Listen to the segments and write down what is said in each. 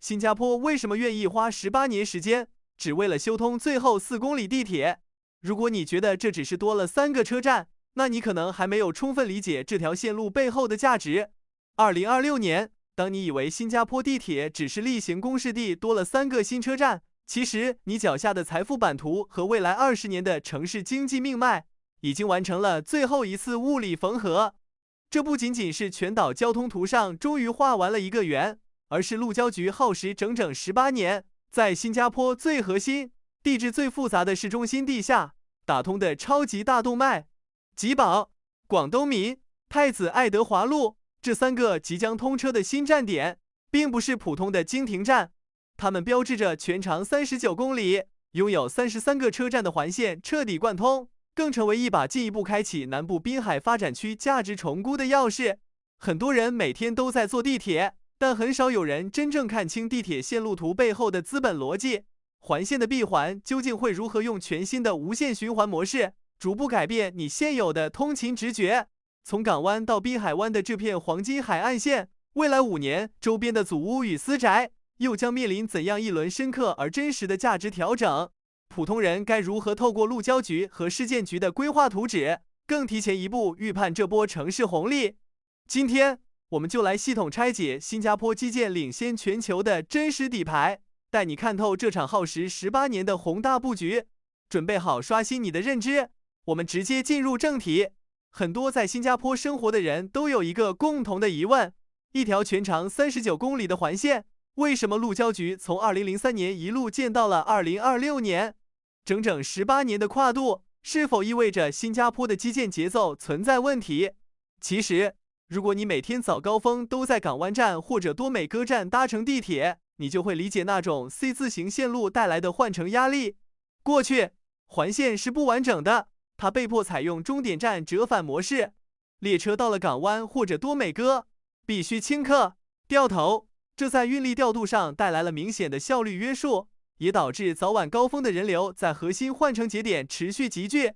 新加坡为什么愿意花18年时间，只为了修通最后4公里地铁？如果你觉得这只是多了3个车站，那你可能还没有充分理解这条线路背后的价值。2026年，当你以为新加坡地铁只是例行公事地多了3个新车站，其实你脚下的财富版图和未来20年的城市经济命脉已经完成了最后一次物理缝合。这不仅仅是全岛交通图上终于画完了一个圆，而是路交局耗时整整18年，在新加坡最核心、地质最复杂的市中心地下打通的超级大动脉——吉宝、广东民、太子爱德华路这3个即将通车的新站点，并不是普通的经停站，它们标志着全长39公里、拥有33个车站的环线彻底贯通，更成为一把进一步开启南部滨海发展区价值重估的钥匙。很多人每天都在坐地铁，但很少有人真正看清地铁线路图背后的资本逻辑。环线的闭环究竟会如何用全新的无限循环模式，逐步改变你现有的通勤直觉？从港湾到滨海湾的这片黄金海岸线，未来5年周边的祖屋与私宅又将面临怎样一轮深刻而真实的价值调整？普通人该如何透过路交局和市建局的规划图纸，更提前一步预判这波城市红利？今天我们就来系统拆解新加坡基建领先全球的真实底牌，带你看透这场耗时18年的宏大布局。准备好刷新你的认知，我们直接进入正题。很多在新加坡生活的人都有一个共同的疑问：一条全长39公里的环线，为什么路交局从2003年一路建到了2026年？整整18年的跨度，是否意味着新加坡的基建节奏存在问题？其实，如果你每天早高峰都在港湾站或者多美哥站搭乘地铁，你就会理解那种 C 字形线路带来的换乘压力。过去，环线是不完整的，它被迫采用终点站折返模式，列车到了港湾或者多美哥，必须轻客、掉头，这在运力调度上带来了明显的效率约束，也导致早晚高峰的人流在核心换乘节点持续集聚。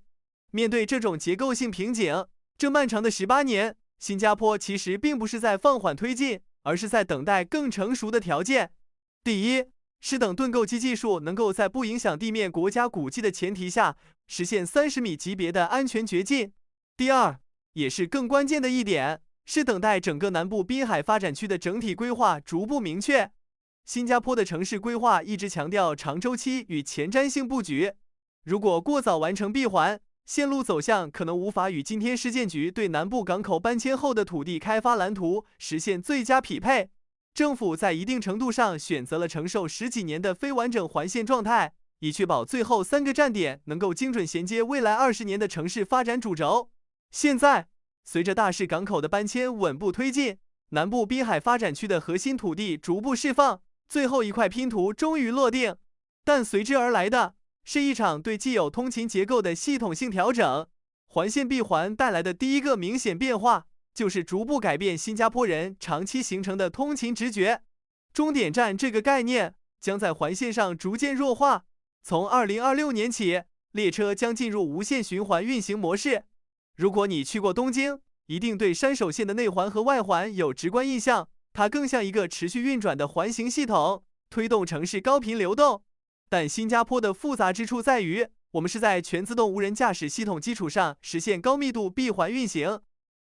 面对这种结构性瓶颈，这漫长的18年，新加坡其实并不是在放缓推进，而是在等待更成熟的条件。第一，是等盾构机技术能够在不影响地面国家古迹的前提下，实现30米级别的安全掘进。第二，也是更关键的一点，是等待整个南部滨海发展区的整体规划逐步明确。新加坡的城市规划一直强调长周期与前瞻性布局，如果过早完成闭环，线路走向可能无法与今天市建局对南部港口搬迁后的土地开发蓝图实现最佳匹配。政府在一定程度上选择了承受10几年的非完整环线状态，以确保最后3个站点能够精准衔接未来20年的城市发展主轴。现在，随着大市港口的搬迁稳步推进，南部滨海发展区的核心土地逐步释放，最后一块拼图终于落定。但随之而来的是一场对既有通勤结构的系统性调整。环线闭环带来的第一个明显变化，就是逐步改变新加坡人长期形成的通勤直觉。终点站这个概念将在环线上逐渐弱化，从2026年起，列车将进入无限循环运行模式。如果你去过东京，一定对山手线的内环和外环有直观印象，它更像一个持续运转的环形系统，推动城市高频流动。但新加坡的复杂之处在于，我们是在全自动无人驾驶系统基础上实现高密度闭环运行。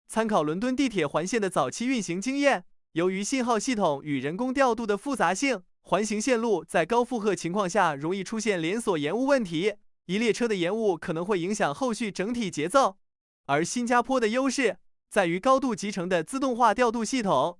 参考伦敦地铁环线的早期运行经验，由于信号系统与人工调度的复杂性，环形线路在高负荷情况下容易出现连锁延误问题，一列车的延误可能会影响后续整体节奏。而新加坡的优势在于高度集成的自动化调度系统。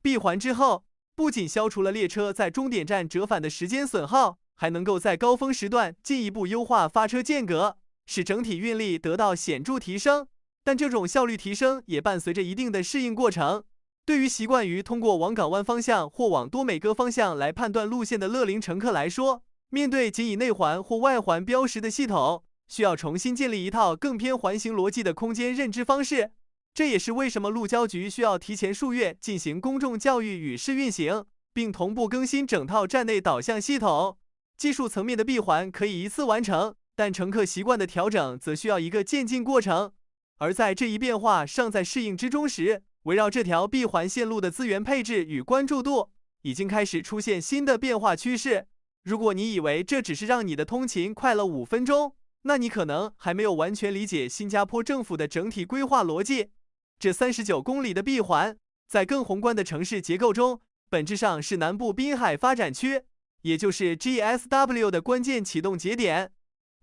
闭环之后，不仅消除了列车在终点站折返的时间损耗，还能够在高峰时段进一步优化发车间隔，使整体运力得到显著提升。但这种效率提升也伴随着一定的适应过程。对于习惯于通过往港湾方向或往多美哥方向来判断路线的乐龄乘客来说，面对仅以内环或外环标识的系统，需要重新建立一套更偏环形逻辑的空间认知方式。这也是为什么路交局需要提前数月进行公众教育与试运行，并同步更新整套站内导向系统。技术层面的闭环可以一次完成，但乘客习惯的调整则需要一个渐进过程。而在这一变化尚在适应之中时，围绕这条闭环线路的资源配置与关注度，已经开始出现新的变化趋势。如果你以为这只是让你的通勤快了5分钟，那你可能还没有完全理解新加坡政府的整体规划逻辑。这39公里的闭环，在更宏观的城市结构中，本质上是南部滨海发展区，也就是 GSW 的关键启动节点。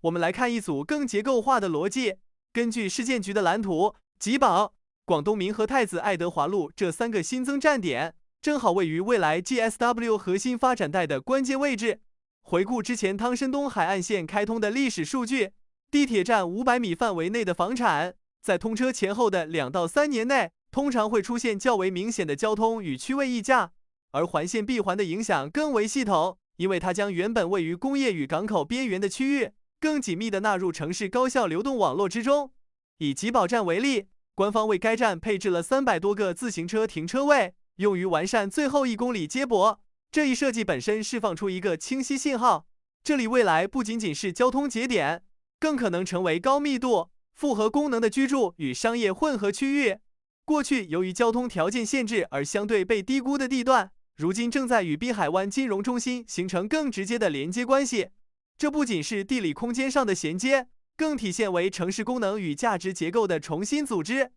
我们来看一组更结构化的逻辑。根据市建局的蓝图，吉宝、广东明和太子爱德华路这3个新增站点，正好位于未来 GSW 核心发展带的关键位置。回顾之前汤申东海岸线开通的历史数据，地铁站500米范围内的房产，在通车前后的2到3年内，通常会出现较为明显的交通与区位溢价。而环线闭环的影响更为系统，因为它将原本位于工业与港口边缘的区域，更紧密地纳入城市高效流动网络之中。以吉宝站为例，官方为该站配置了300多个自行车停车位，用于完善最后1公里接驳。这一设计本身释放出一个清晰信号，这里未来不仅仅是交通节点，更可能成为高密度、复合功能的居住与商业混合区域。过去由于交通条件限制而相对被低估的地段，如今正在与滨海湾金融中心形成更直接的连接关系。这不仅是地理空间上的衔接，更体现为城市功能与价值结构的重新组织。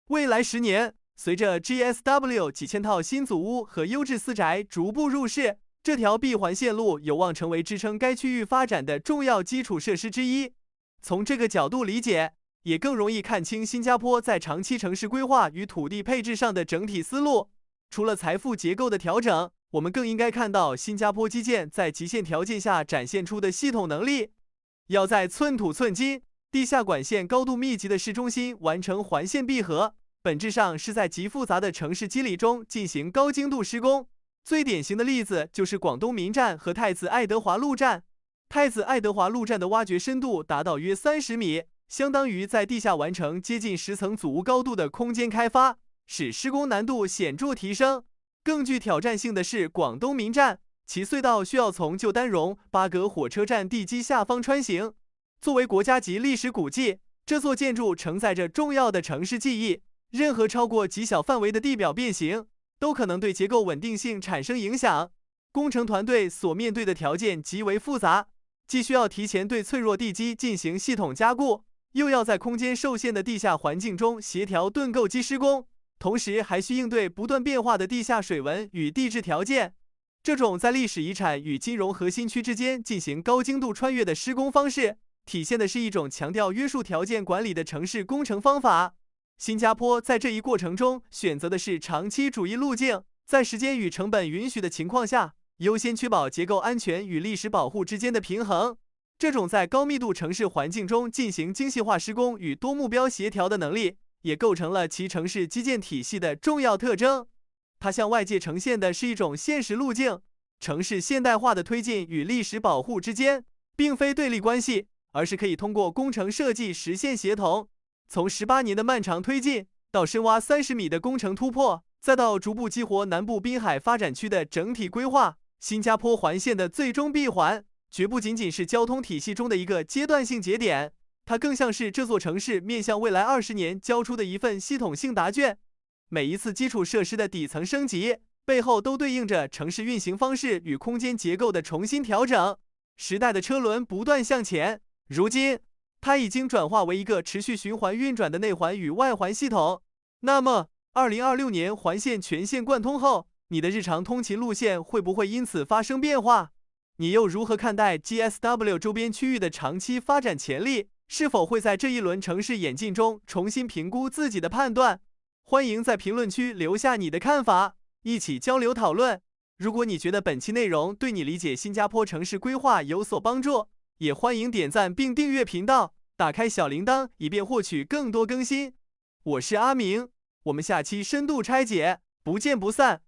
未来10年，随着 GSW 几千套新组屋和优质私宅逐步入市，这条闭环线路有望成为支撑该区域发展的重要基础设施之一。从这个角度理解，也更容易看清新加坡在长期城市规划与土地配置上的整体思路。除了财富结构的调整，我们更应该看到新加坡基建在极限条件下展现出的系统能力。要在寸土寸金、地下管线高度密集的市中心完成环线闭合，本质上是在极复杂的城市肌理中进行高精度施工。最典型的例子就是广东民站和太子爱德华路站。太子爱德华路站的挖掘深度达到约30米，相当于在地下完成接近10层组屋高度的空间开发，使施工难度显著提升。更具挑战性的是广东民站，其隧道需要从旧丹戎巴格火车站地基下方穿行。作为国家级历史古迹，这座建筑承载着重要的城市记忆，任何超过极小范围的地表变形，都可能对结构稳定性产生影响。工程团队所面对的条件极为复杂，既需要提前对脆弱地基进行系统加固，又要在空间受限的地下环境中协调盾构机施工，同时还需应对不断变化的地下水文与地质条件。这种在历史遗产与金融核心区之间进行高精度穿越的施工方式，体现的是一种强调约束条件管理的城市工程方法。新加坡在这一过程中选择的是长期主义路径，在时间与成本允许的情况下，优先确保结构安全与历史保护之间的平衡。这种在高密度城市环境中进行精细化施工与多目标协调的能力，也构成了其城市基建体系的重要特征。它向外界呈现的是一种现实路径，城市现代化的推进与历史保护之间并非对立关系，而是可以通过工程设计实现协同。从18年的漫长推进，到深挖30米的工程突破，再到逐步激活南部滨海发展区的整体规划，新加坡环线的最终闭环，绝不仅仅是交通体系中的一个阶段性节点，它更像是这座城市面向未来20年交出的一份系统性答卷。每一次基础设施的底层升级，背后都对应着城市运行方式与空间结构的重新调整。时代的车轮不断向前，如今它已经转化为一个持续循环运转的内环与外环系统。那么2026年环线全线贯通后，你的日常通勤路线会不会因此发生变化？你又如何看待 GSW 周边区域的长期发展潜力？是否会在这一轮城市演进中重新评估自己的判断？欢迎在评论区留下你的看法，一起交流讨论。如果你觉得本期内容对你理解新加坡城市规划有所帮助，也欢迎点赞并订阅频道，打开小铃铛，以便获取更多更新。我是阿明，我们下期深度拆解，不见不散。